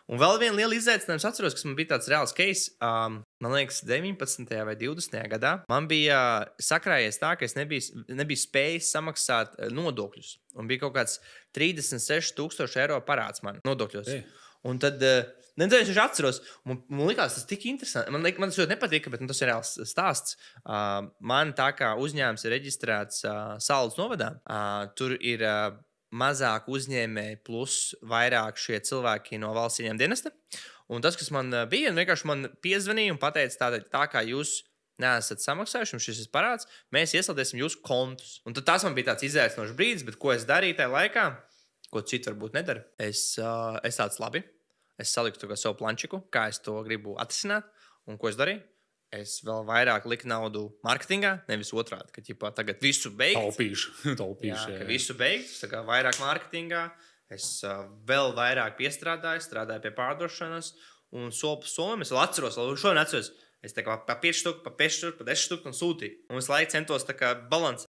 Un vēl viena liela izaicinājums atceros, kas man bija tāds reāls case. Man liekas, 19. vai 20. gadā man bija sakrājies tā, ka es nebiju spējis samaksāt nodokļus. Un bija kaut kāds 36,000 eiro parāds man nodokļos. Un tad, es jau atceros, man likās, tas tik interesanti. Man tas ļoti nepatika, bet tas ir reāls stāsts. Man tā kā uzņēmums ir reģistrēts Saldus novadā, tur ir mazāk uzņēmēji plus vairāk šie cilvēki no valsts ieņēmuma dienesta. Un tas, kas man bija, vienkārši man piezvanīja un pateica, tā kā jūs neesat samaksājuši, un šis ir parāds, mēs iesaldēsim jūsu kontus. Un tad tas man bija tāds izaicinošs brīdis, bet ko es darīju tajā laikā, ko citu varbūt nedara, es tāds labi. Es saliku savu plančiku, kā es to gribu atrisināt, un ko es darīju. Es vēl vairāk liku naudu mārketingā, nevis otrādi, ka ģipā, tagad visu beigt. Taupīšu. Jā. Visu beigt, tā kā vairāk mārketingā. Es vēl vairāk strādāju pie pārdošanas, un soli pa solim es vēl atceros. Es tā kā pa 5 štuku, pa 10 štuku un sūtīju. Un es laiku centos tā kā balansēt.